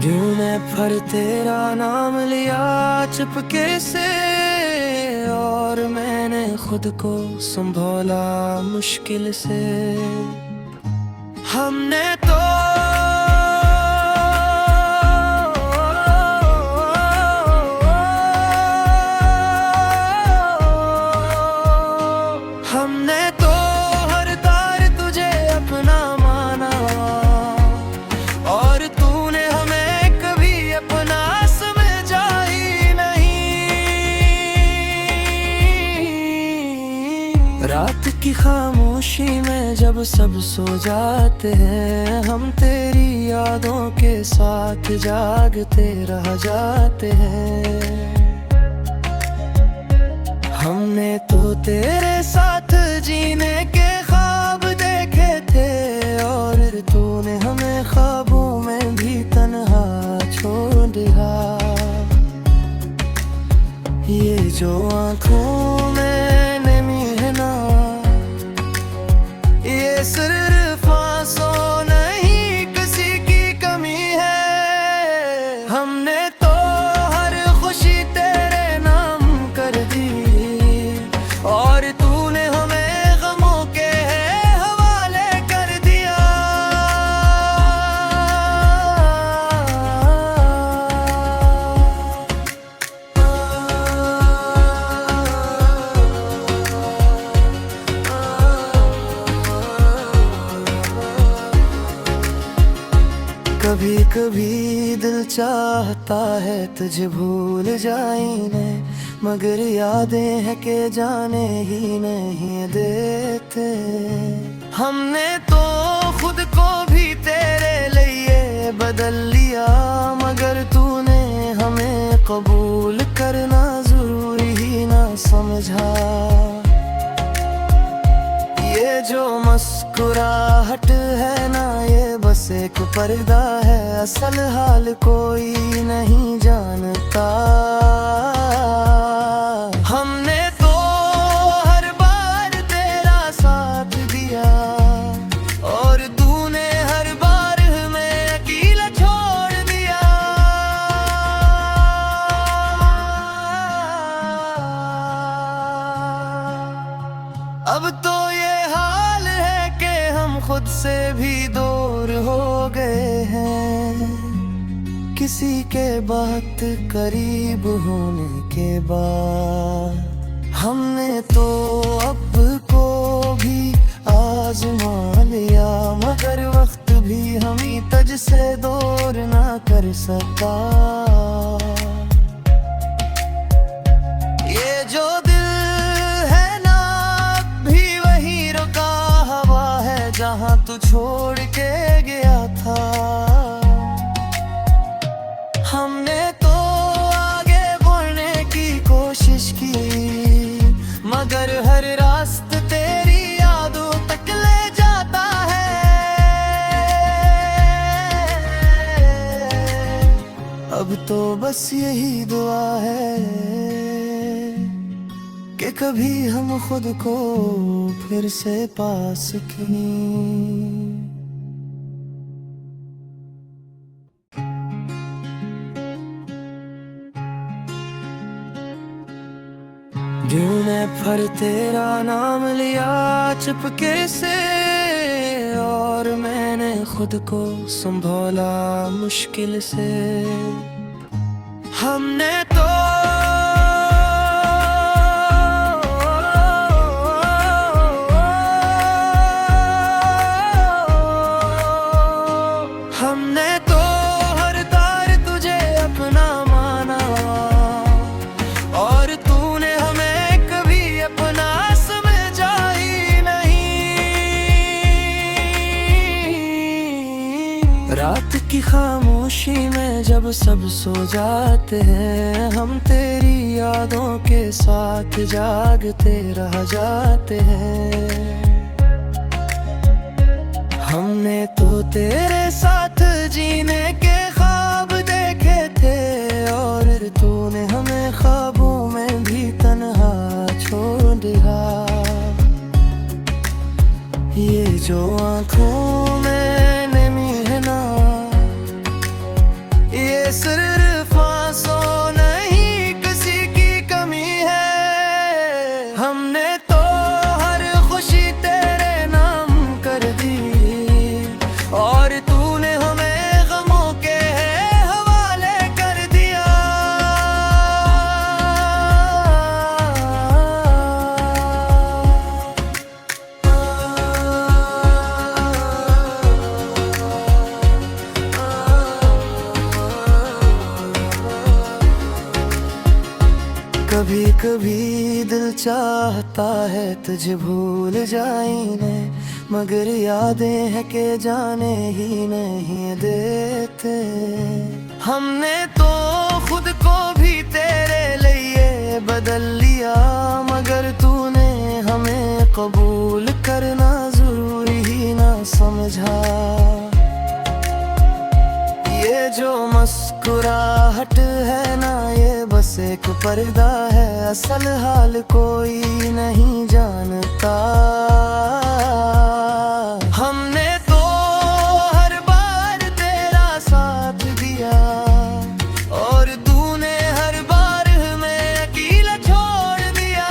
तूने पर तेरा नाम लिया चुपके से, और मैंने खुद को संभाला मुश्किल से। हमने तो हमने तो हर तार तुझे अपना माना, और तूने हमें कभी अपना समझा ही नहीं। रात की खामोशी में जब सब सो जाते हैं, हम तेरी यादों के साथ जागते रह जाते हैं। हमने तो तेरे साथ जीने के ख्वाब देखे थे, और तूने हमें ख्वाबों में भी तन्हा छोड़ दिया। ये जो आँखों में नमी है ना, ये सिर्फ आंसू नहीं किसी की कमी है। हमने तो हर खुशी तेरे नाम कर दी, और तूने हमें गमों के हवाले कर दिया। कभी कभी दिल चाहता है तुझे भूल जाए, मगर यादें हैं के जाने ही नहीं देते। हमने तो खुद को भी तेरे लिए बदल लिया, मगर तूने हमें कबूल करना जरूरी ही ना समझा। ये जो मुस्कुराहट है ना, ये बस एक पर्दा है, असल हाल कोई नहीं जानता। हमने तो हर बार तेरा साथ दिया, और तूने हर बार हमें अकेला छोड़ दिया। अब तो ये हाल है कि हम खुद से भी दूर हो गए हैं, किसी के बहुत करीब होने के बाद। हमने तो अब को भी आजमा लिया, मगर वक्त भी हमें तुझ से दूर ना कर सका। ये जो दिल है ना, अब भी वही रुका हवा है जहाँ तू छोड़ के गया था। हमने तो आगे बढ़ने की कोशिश की, मगर हर रास्ता तेरी यादों तक ले जाता है। अब तो बस यही दुआ है कि कभी हम खुद को फिर से पा सकें। तूने पर तेरा नाम लिया चुपके से, और मैंने खुद को संभाला मुश्किल से। हमने तो हमने तो हर तार तुझे अपना माना, और तूने हमें कभी अपना समझा ही नहीं। रात की खामोशी में जब सब सो जाते हैं, हम तेरी यादों के साथ जागते रह जाते हैं। हमने तो तेरे साथ जीने के ख्वाब देखे थे, और तूने हमें ख्वाबों में भी तन्हा छोड़ दिया। ये जो आँखों में नमी है ना, कभी दिल चाहता है तुझे भूल जाने, मगर यादें हैं के जाने ही नहीं देते। हमने तो खुद को भी तेरे लिए बदल लिया, मगर तूने हमें कबूल करना जरूरी ही ना समझा। ये जो मुस्कुराहट है ना, ये बस एक पर्दा है, असल हाल कोई नहीं जानता। हमने तो हर बार तेरा साथ दिया, और तूने हर बार हमें अकेला छोड़ दिया।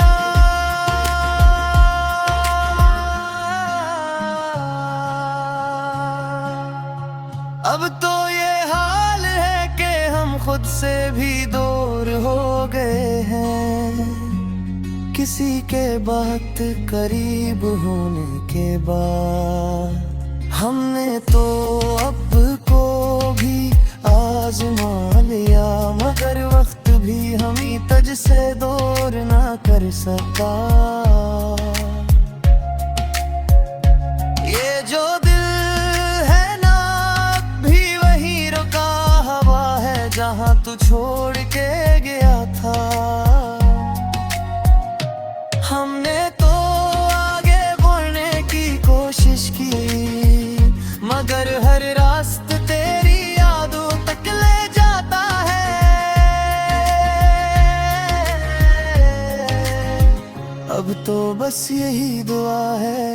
अब तो ये हाल है कि हम खुद से भी दूर हो गए हैं, किसी के बहुत करीब होने के बाद। हमने तो अब को भी आजमा लिया, मगर वक्त भी हमें तुझसे दूर ना कर सका। ये जो दिल है ना, अब भी वही रुका हवा है जहाँ तू छोड़ के गया था। हमने तो आगे बढ़ने की कोशिश की, मगर हर रास्ता तेरी यादों तक ले जाता है। अब तो बस यही दुआ है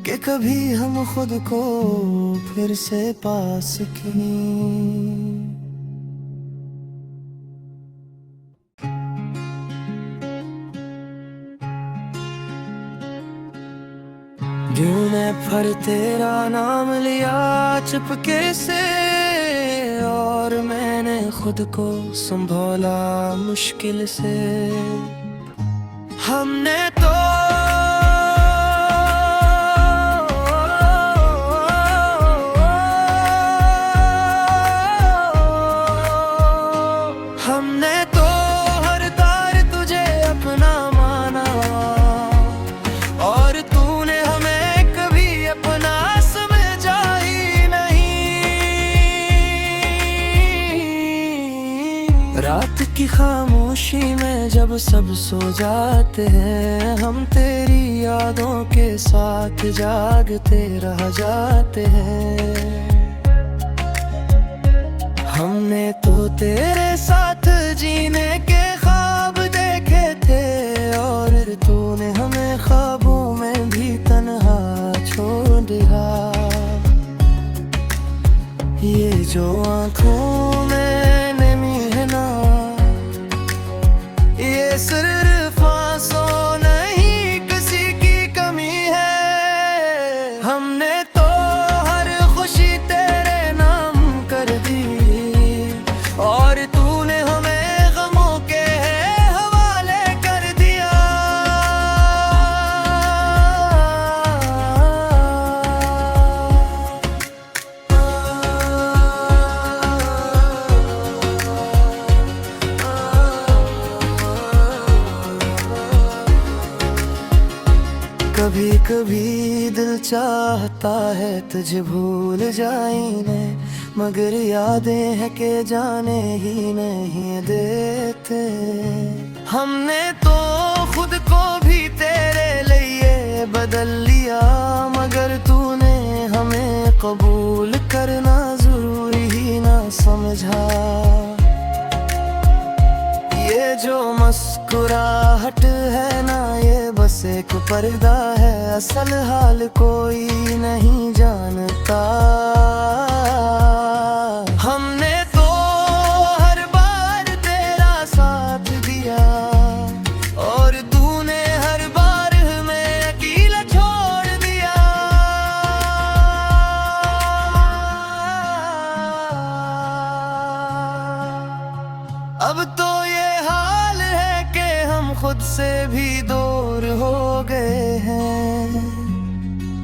कि कभी हम खुद को फिर से पा सकें। तूने फिर तेरा नाम लिया चुपके से, और मैंने खुद को संभाला मुश्किल से। हमने तो हर तार तुझे अपना माना, और तूने हमें कभी अपना समझा ही नहीं। रात की खामोशी में जब सब सो जाते हैं, हम तेरी यादों के साथ जागते रह जाते हैं। हमने तो तेरे साथ जीने के ख्वाब देखे थे, और तूने हमें ख्वाबों में भी तन्हा छोड़ दिया। ये जो आँखों में नमी है ना, ये सिर्फ आंसू नहीं किसी की कमी है। हमने तो हर खुशी तेरे नाम कर दी, और तूने हमें गमों के हवाले कर दिया। कभी कभी दिल चाहता है तुझे भूल जाने, मगर यादें हैं के जाने ही नहीं देते। हमने तो खुद को भी तेरे लिए बदल लिया, मगर तूने हमें कबूल करना जरूरी ही ना समझा। ये जो मुस्कुराहट है ना, ये बस एक पर्दा है, असल हाल कोई नहीं जानता। हमने तो हर बार तेरा साथ दिया, और तूने हर बार हमें अकेला छोड़ दिया। अब तो ये हाल है कि हम खुद से भी दूर हो गए हैं,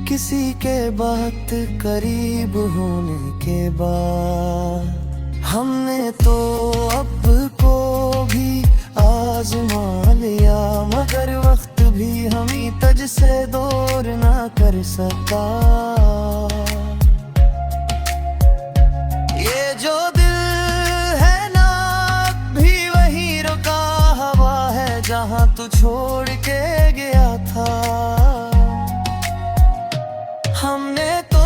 किसी के बहुत करीब होने के बाद। हमने तो अब को भी आजमा लिया, मगर वक्त भी हमी तज से दूर ना कर सका। ये जो दिल है ना भी वही रुका हवा है जहाँ तू छोड़ के गया था। हमने तो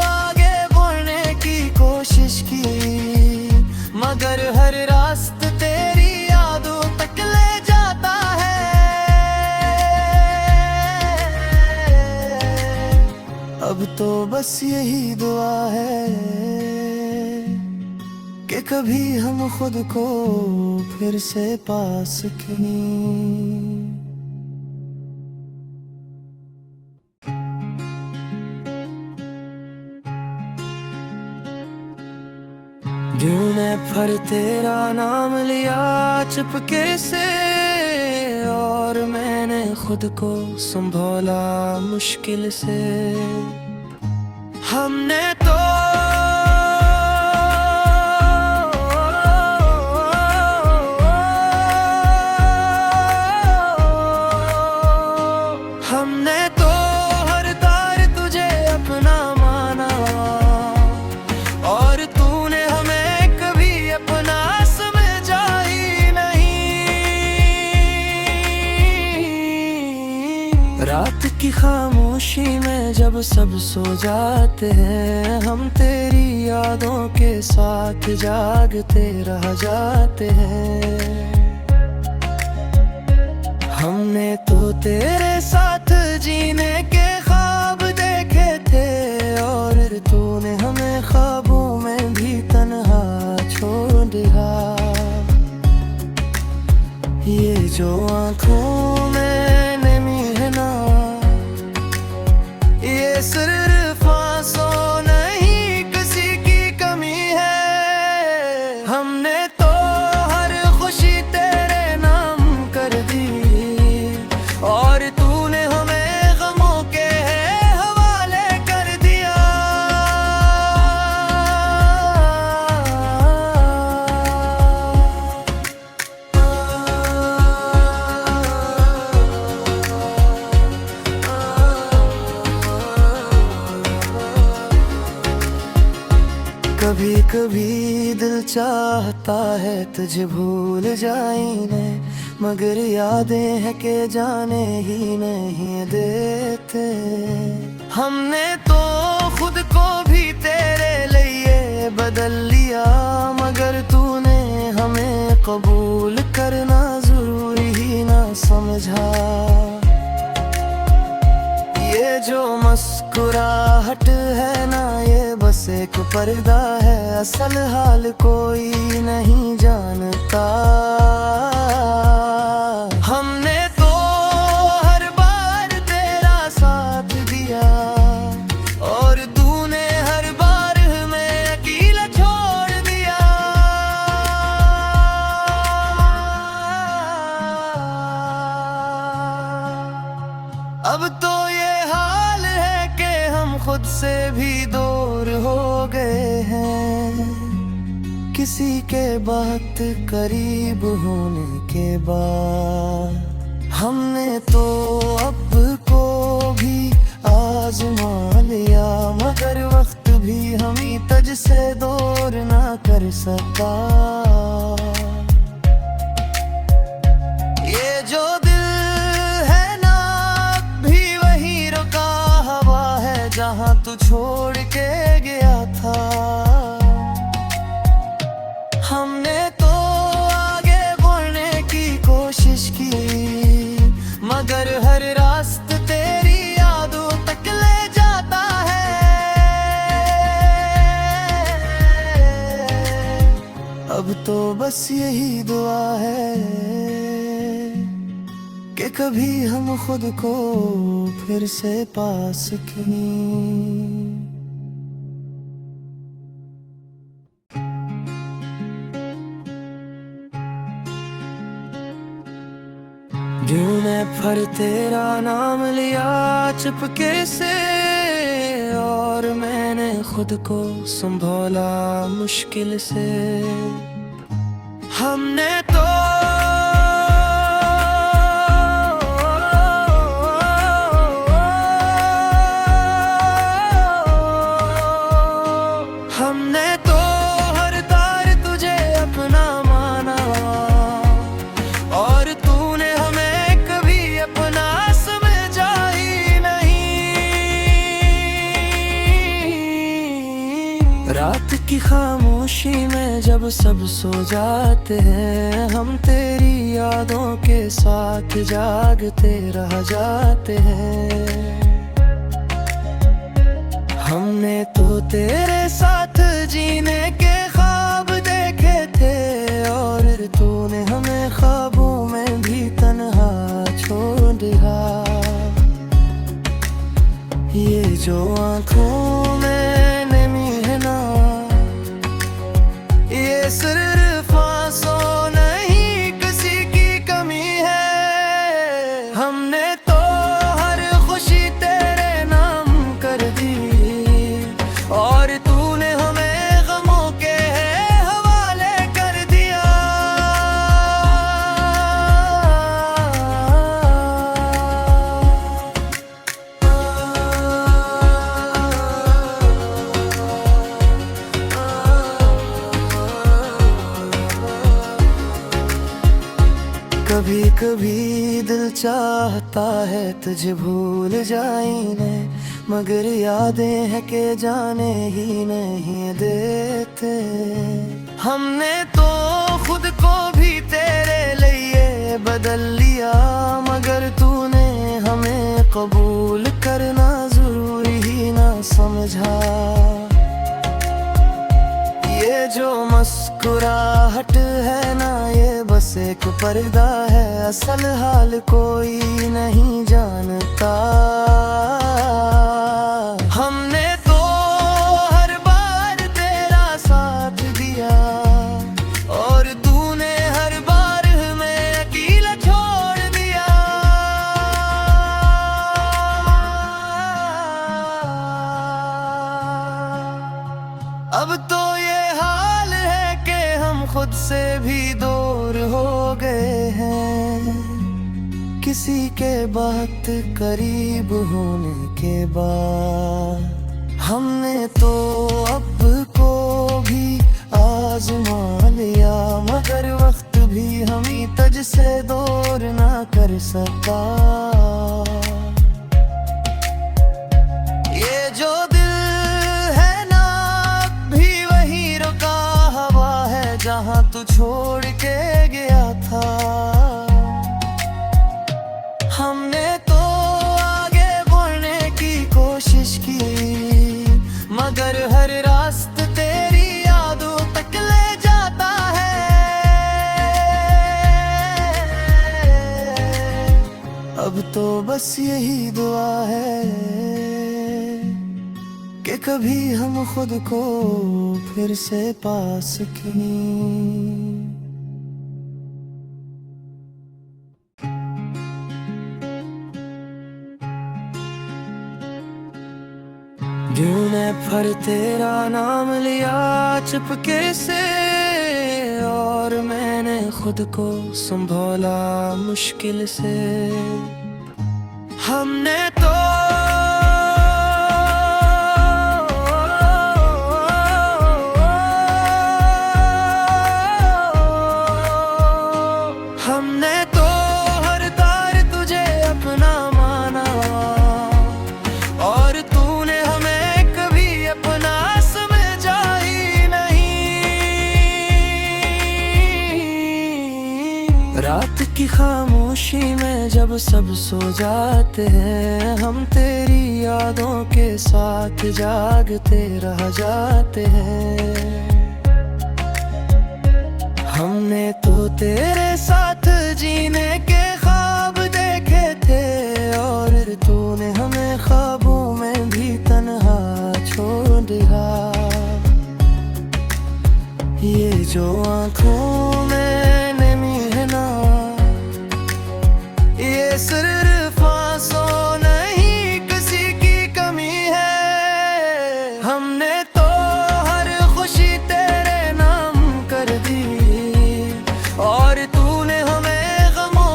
आगे बढ़ने की कोशिश की, मगर हर रास्ता तेरी यादों तक ले जाता है। अब तो बस यही दुआ है कि कभी हम खुद को फिर से पा सकें। मैं फिर तेरा नाम लिया चुपके से, और मैंने खुद को संभाला मुश्किल से। हमने तो हर तार तुझे अपना माना, और तूने हमें कभी अपना समझा ही नहीं। रात की खामोशी में जब सब सो जाते हैं, हम तेरी यादों के साथ जागते रह जाते हैं। हमने तो तेरे साथ जीने के ख्वाब देखे थे, और तूने हमें ख्वाबों में भी तन्हा छोड़ दिया। ये जो आँखों में नमी है ना, ये सिर्फ आंसू नहीं किसी की कमी है। हमने तो हर खुशी तेरे नाम कर दी, और तूने हमें गमों के हवाले कर दिया। कभी कभी दिल चाहता है तुझे भूल जाए, मगर यादें हैं के जाने ही नहीं देते। हमने तो खुद को भी तेरे लिए बदल लिया, मगर तूने हमें कबूल करना जरूरी ही ना समझा। ये जो मुस्कुराहट है ना, ये बस एक पर्दा है, असल हाल कोई नहीं जानता। हमने तो हर बार तेरा साथ दिया, और तूने हर बार हमें अकेला छोड़ दिया। अब तो ये हाल है कि हम खुद से भी दूर हो गए हैं। किसी के बात करीब होने के बाद हमने तो अब को भी आजमा लिया, मगर वक्त भी हमी तज से दूर ना कर सका। ये जो जहाँ तू छोड़ के गया था। हमने तो आगे बढ़ने की कोशिश की, मगर हर रास्ता तेरी यादों तक ले जाता है। अब तो बस यही दुआ है कि कभी हम खुद को फिर से पा सकें। मैं फिर तेरा नाम लिया चुपके से, और मैंने खुद को संभाला मुश्किल से। हमने तो की खामोशी में जब सब सो जाते हैं, हम तेरी यादों के साथ जागते रह जाते हैं। हमने तो तेरे साथ जीने के ख्वाब देखे थे, और तूने हमें ख्वाबों में भी तन्हा छोड़ दिया। ये जो आँखों में नमी है ना, ये सिर्फ आंसू नहीं किसी की कमी है। हमने तो हर खुशी तेरे नाम कर दी, और तूने हमें गमों के हवाले कर दिया। कभी कभी दिल चाहता है तुझे भूल जाए, मगर यादें हैं के जाने ही नहीं देते। हमने तो खुद को भी तेरे लिए बदल लिया, मगर तूने हमें कबूल करना जरूरी ही ना समझा। ये जो मुस्कुराहट है ना, ये बस एक पर्दा है, असल हाल कोई नहीं जानता। हमने तो हर बार तेरा साथ दिया, और तूने हर बार हमें अकेला छोड़ दिया। अब तो ये हाल है कि हम खुद से भी दूर हो गए हैं, किसी के बहुत करीब होने के बाद। हमने तो अब को भी आजमा लिया, मगर वक्त भी हमें तुझ से दूर ना कर सका। ये जो दिल है ना, भी वही रुका हवा है जहाँ तू छोड़ के गया था। हमने तो आगे बढ़ने की कोशिश की, मगर हर रास्ता तेरी यादों तक ले जाता है। अब तो बस यही दुआ है कि कभी हम खुद को फिर से पा सकें। तूने फिर तेरा नाम लिया चुपके से, और मैंने खुद को संभाला मुश्किल से। हमने तो हर तार तुझे अपना माना, और तूने हमें कभी अपना समझा ही नहीं। रात की खामोशी में जब सब सो जाते हैं, हम तेरी यादों के साथ जागते रह जाते हैं। हमने तो तेरे साथ जीने के ख्वाब देखे थे, और तूने हमें ख्वाबों में भी तन्हा छोड़ दिया। ये जो आँखों में नमी है ना, ये सिर्फ आंसू नहीं किसी की कमी है। हमने तो हर खुशी तेरे नाम कर दी, और तूने हमें गमों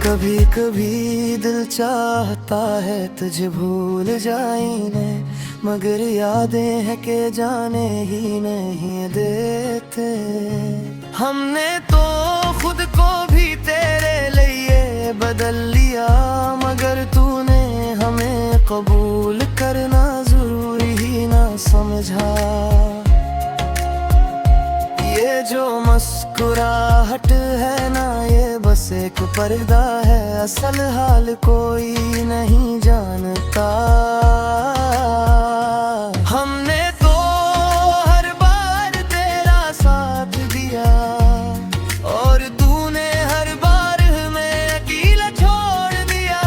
कभी कभी दिल चाहता है तुझे भूल जाए, मगर यादें हैं के जाने ही नहीं देते। हमने तो खुद को भी तेरे लिए बदल लिया, मगर तूने हमें कबूल करना जरूरी ही ना समझा। ये जो मुस्कुराहट है ना, ये बस एक पर्दा है, असल हाल कोई नहीं जानता। हमने तो हर बार तेरा साथ दिया, और तूने हर बार हमें अकेला छोड़ दिया।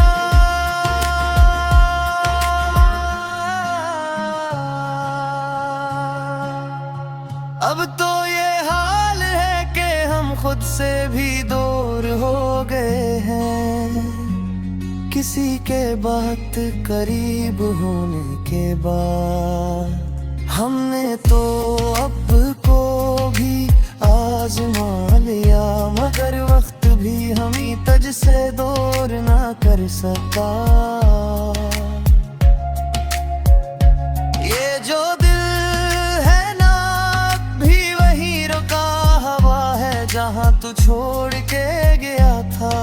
अब तो ये हाल है कि हम खुद से भी दूर हो गए हैं, किसी के बहुत करीब होने के बाद। हमने तो अब को भी आजमा लिया, मगर वक्त भी हमें तुझ से दूर ना कर सका। ये जो जहाँ तू छोड़ के गया था,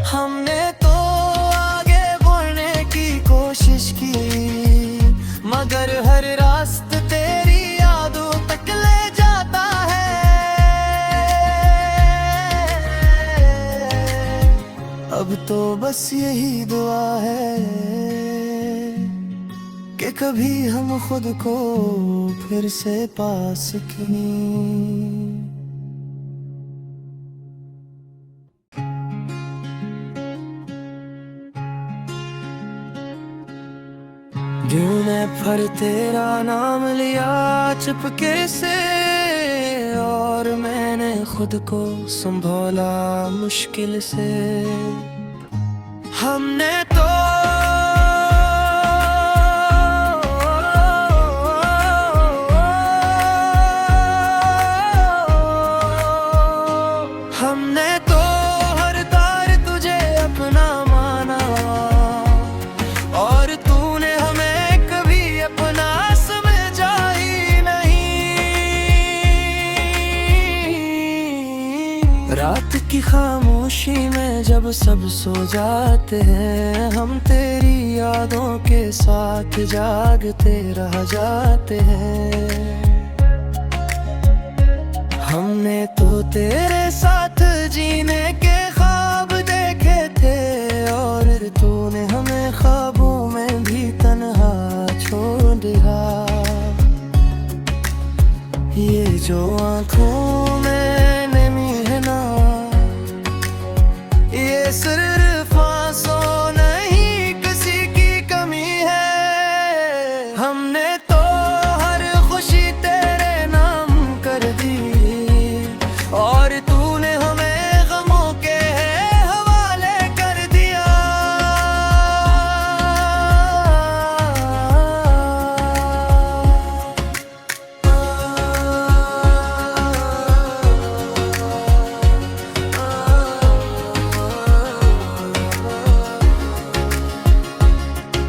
हमने तो आगे बढ़ने की कोशिश की, मगर हर रास्ता तेरी यादों तक ले जाता है। अब तो बस यही दुआ है कि कभी हम खुद को फिर से पा सकें। ढूंढे पर तेरा नाम लिया चुपके से, और मैंने खुद को संभाला मुश्किल से। हमने तो हर तार तुझे अपना माना, और तूने हमें कभी अपना समझा ही नहीं। रात की खामोशी में जब सब सो जाते हैं, हम तेरी यादों के साथ जागते रह जाते हैं। हमने तो तेरे साथ जीने के ख्वाब देखे थे, और तूने हमें ख्वाबों में भी तन्हा छोड़ दिया। ये जो आँखों में नमी है ना, ये सिर्फ आंसू नहीं किसी की कमी है। हमने तो हर खुशी तेरे नाम कर दी, और तूने हमें गमों के हवाले कर दिया।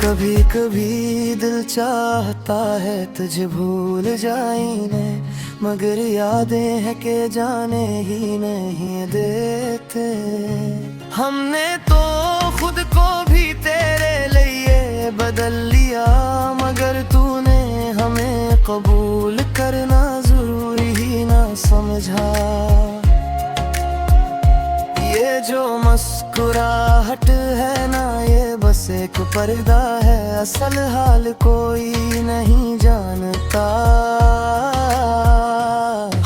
कभी कभी दिल चाहता है तुझे भूल जाए, मगर यादें हैं के जाने ही नहीं देते। हमने तो खुद को भी तेरे लिए बदल लिया, मगर तूने हमें कबूल करना जरूरी ही ना समझा। ये जो मुस्कुराहट है ना, ये बस एक पर्दा है, असल हाल कोई नहीं जानता।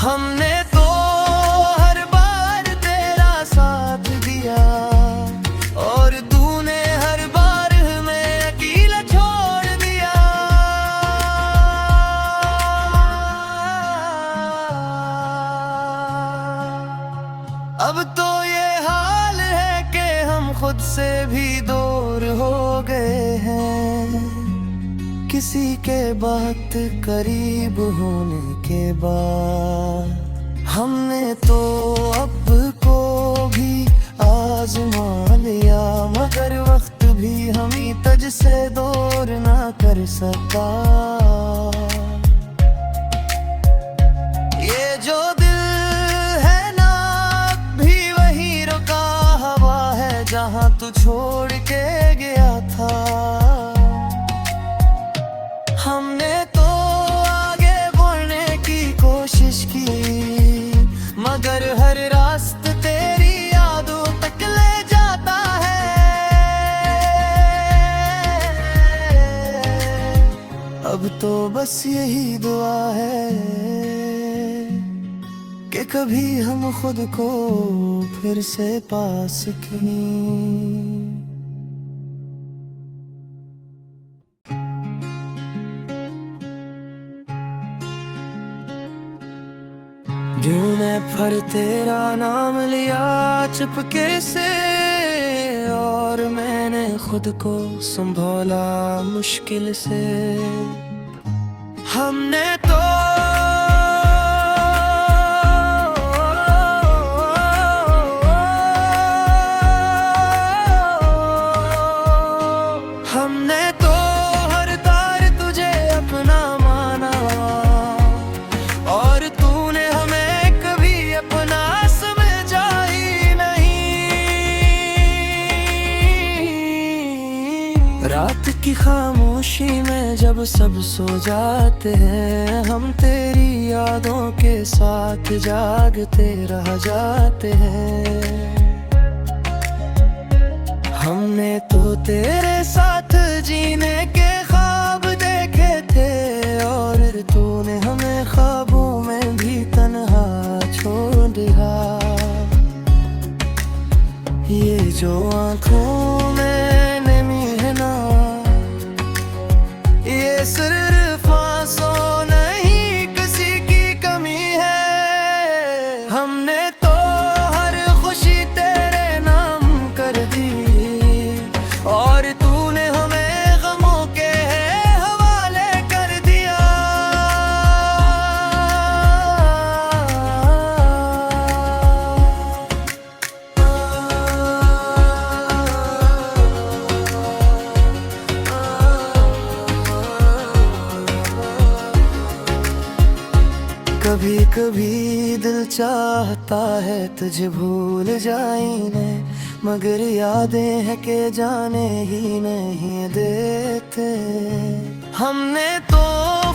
हमने तो हर बार तेरा साथ दिया, और तूने हर बार हमें अकेला छोड़ दिया। अब तो ये हाल है कि हम खुद से भी दूर हो गए हैं, किसी के बहुत करीब होने के बाद। हमने तो अब को सका। ये जो दिल है ना भी वही रुका हवा है जहाँ तू छोड़ के गया था। हमने तो आगे बढ़ने की कोशिश की मगर हर रास्ता तेरी यादों तक ले जाता है। अब तो बस यही दुआ है कि कभी हम खुद को फिर से पा सकें। तूने फिर तेरा नाम लिया चुपके से और मैंने खुद को संभाला मुश्किल से। हमने तो हर तार तुझे अपना माना और तूने हमें कभी अपना समझा ही नहीं। रात की खामोशी में जब सब सो जाते हैं हम तेरी यादों के साथ जागते रह जाते हैं। हमने तो तेरे साथ जीने के ख्वाब देखे थे और तूने हमें ख्वाबों में भी तन्हा छोड़ दिया। ये जो आँखों में नमी है ना ये सिर्फ आंसू नहीं किसी की कमी है। हमने तो हर खुशी तेरे नाम कर दी और तूने हमें गमों के हवाले कर दिया। कभी कभी दिल चाहता है तुझे भूल जाए मगर यादें हैं के जाने ही नहीं देते। हमने तो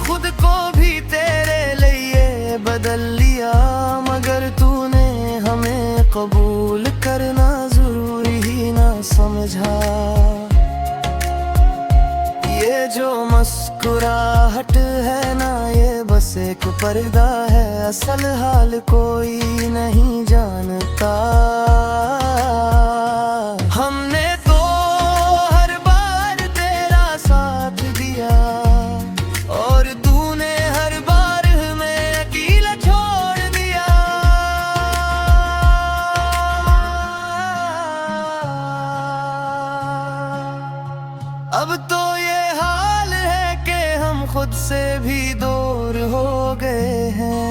खुद को भी तेरे लिए बदल लिया मगर तूने हमें कबूल करना जरूरी ही ना समझा। ये जो मुस्कुराहट है ना ये बस एक पर्दा है असल हाल कोई नहीं जानता। हमने तो हर बार तेरा साथ दिया और तूने हर बार हमें अकेला छोड़ दिया। अब तो ये हाल है कि हम खुद से भी दूर हो गए हैं।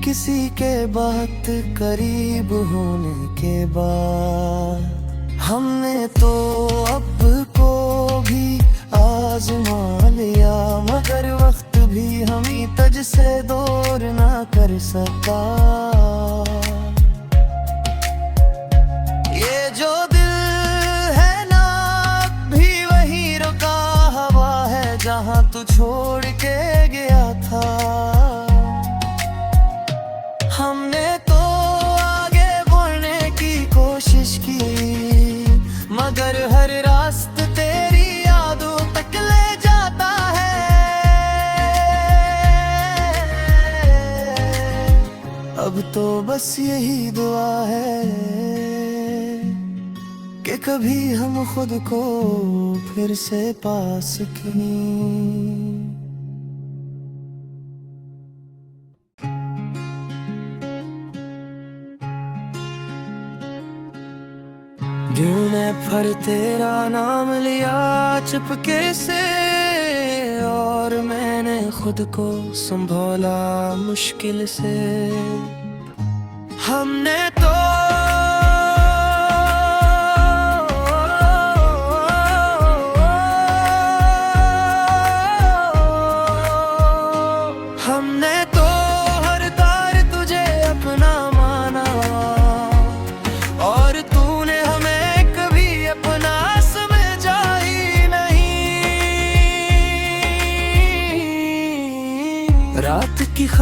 किसी के बहुत करीब होने के बाद हमने तो अब को भी आजमा लिया मगर वक्त भी हमी तुझ से दूर ना कर सका। ये जो दिल है ना भी वही रुका हवा है जहाँ तू छोड़ के गया था। हमने तो आगे बढ़ने की कोशिश की मगर हर रास्ता तेरी यादों तक ले जाता है। अब तो बस यही दुआ है कि कभी हम खुद को फिर से पा सकें। तूने फिर तेरा नाम लिया चुपके से और मैंने खुद को संभाला मुश्किल से। हमने तो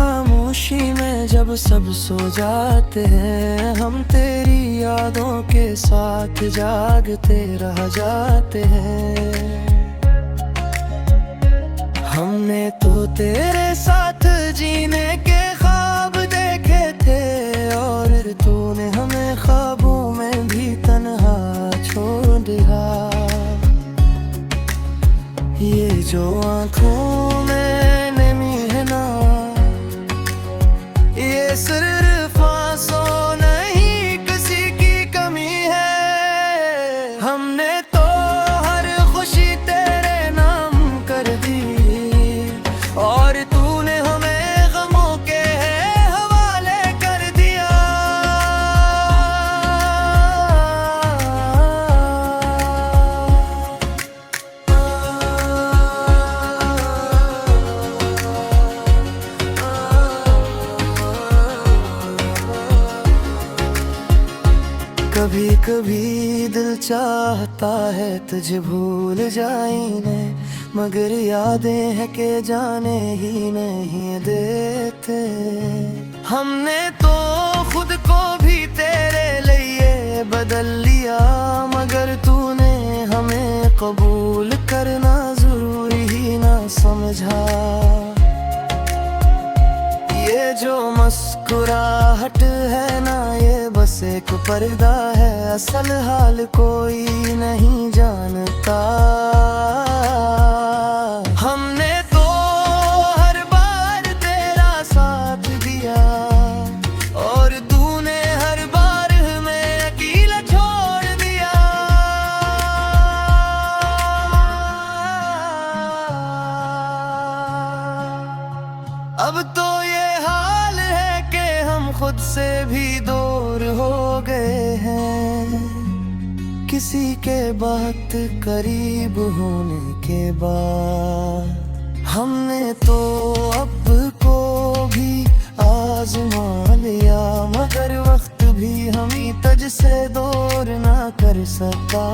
खामोशी में जब सब सो जाते हैं, हम तेरी यादों के साथ जागते रह जाते हैं। हमने तो तेरे साथ जीने के ख्वाब देखे थे, और तूने हमें ख्वाबों में भी तन्हा छोड़ दिया। ये जो आँखों में नमी है ना, ये सिर्फ आंसू नहीं किसी की कमी है। हमने तो हर खुशी तेरे नाम कर दी, और तूने हमें गमों के हवाले कर दिया। कभी कभी दिल चाहता है तुझे भूल जाए, मगर यादें हैं के जाने ही नहीं देते। हमने तो खुद को भी तेरे लिए बदल लिया, मगर तूने हमें कबूल करना जरूरी ही ना समझा। ये जो मुस्कुराहट है ना, ये बस एक पर्दा है, असल हाल कोई नहीं जानता। हमने तो हर बार तेरा साथ दिया, और तूने हर बार हमें अकेला छोड़ दिया। अब तो ये हाल है कि हम खुद से भी दूर हो गए हैं, किसी के बहुत करीब होने के बाद। हमने तो अब को भी आजमा लिया, मगर वक्त भी हमें तुझसे दूर ना कर सका।